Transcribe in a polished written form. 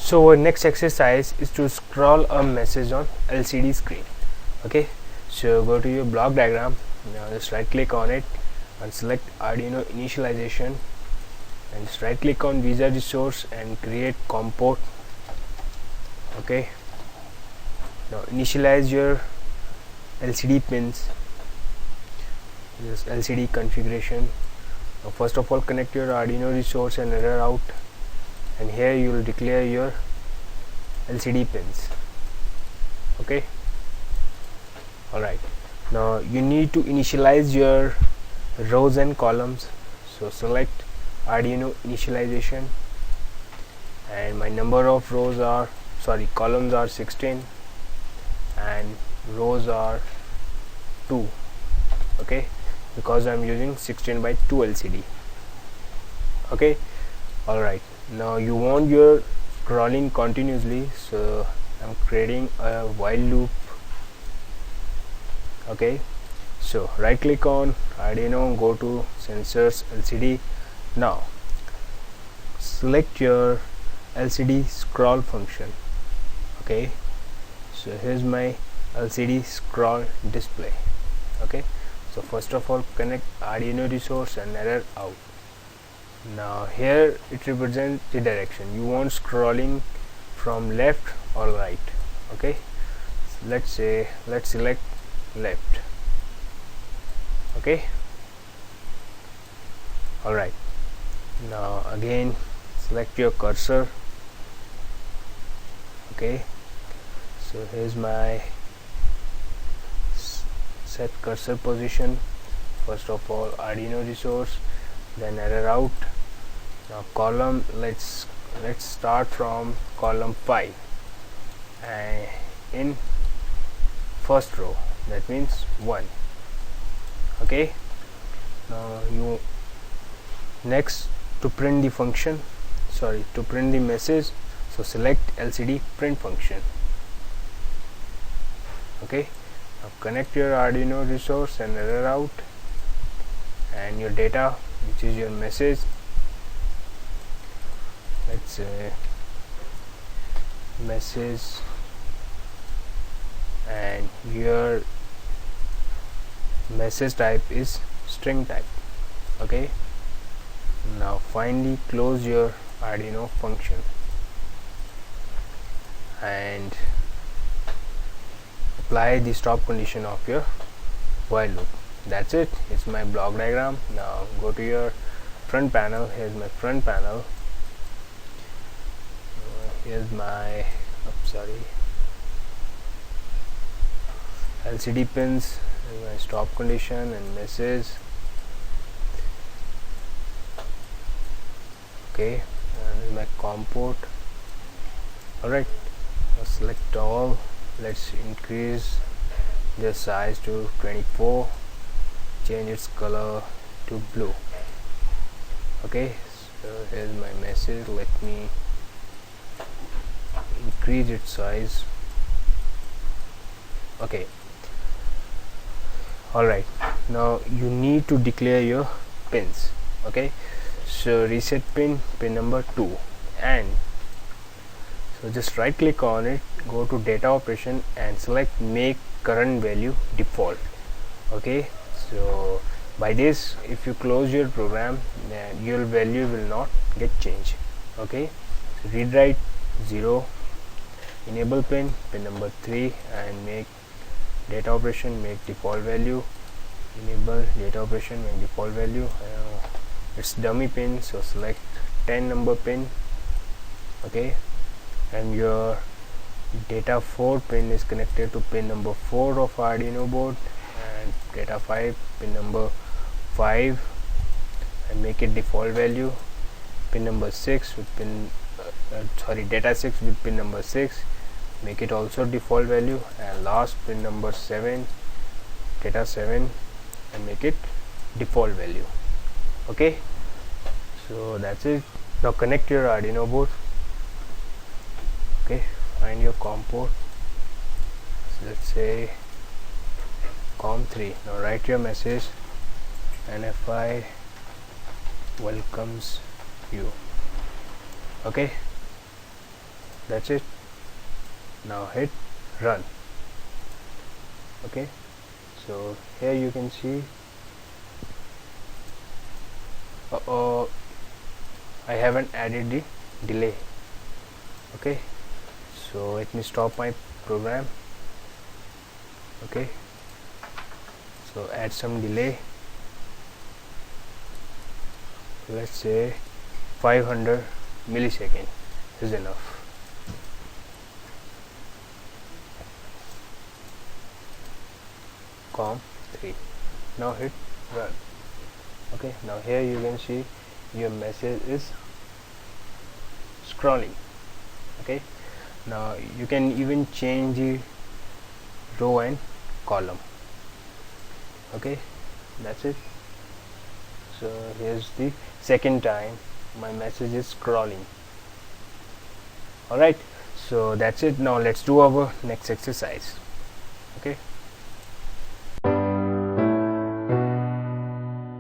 So our next exercise is to scroll a message on LCD screen. Okay, so go to your block diagram. Now just right click on it and select Arduino initialization, and just right click on visa resource and create comport. Okay, now initialize your LCD pins, this LCD configuration. Now first of all, connect your Arduino resource and error out, and here you will declare your LCD pins. Okay, alright, now you need to initialize your rows and columns. So select Arduino initialization, and my number of columns are 16 and rows are 2. Okay, because I'm using 16 by 2 LCD. Okay, alright, now you want your scrolling continuously, so I'm creating a while loop. Okay, so right click on Arduino, go to sensors, LCD. Now select your LCD scroll function. Okay, so here's my LCD scroll display. Okay, so first of all, connect Arduino resource and error out. Now here it represents the direction you want scrolling from left or right. Okay, so let's select left. Okay, alright, now again select your cursor. Okay, so here's my set cursor position. First of all, Arduino resource, then error out. Now column, let's start from column 5 and in first row, that means 1. Okay, now you next to print the function, to print the message, so select LCD print function. Okay, now connect your Arduino resource and error out, and your data, which is your message, let's say message, and your message type is string type. Okay, now finally close your Arduino function and apply the stop condition of your while loop. That's it, it's my block diagram. Now go to your front panel. Here's my front panel. Here's my LCD pins, my stop condition and message. Okay, and my comport. Alright, now select all. Let's increase the size to 24, change its color to blue. Okay, so here's my message. Let me increase its size. Okay, alright, now you need to declare your pins. Okay, so reset pin number 2, and so just right click on it, go to data operation and select make current value default. Okay, so by this, if you close your program, your value will not get changed. Okay, so read write 0, enable pin number 3, and make data operation make default value, enable data operation make default value. It's dummy pin, so select 10 number pin. Okay, and your data 4 pin is connected to pin number 4 of Arduino board, and data 5 pin number 5, and make it default value. Pin number 6 with data 6 with pin number 6, make it also default value, and last pin number 7, data 7, and make it default value. Okay, so that's it. Now connect your Arduino board. Okay, find your COM port, so let's say COM3. Now write your message, NFI welcomes you. Okay, that's it. Now hit run. Okay, so here you can see I haven't added the delay. Okay, so let me stop my program. Okay, so add some delay. Let's say 500 millisecond is enough. COM3. Now hit run. Okay, now here you can see your message is scrolling. Okay, now you can even change the row and column. Okay, that's it. So here's the second time my message is scrolling. Alright, so that's it. Now let's do our next exercise. Okay.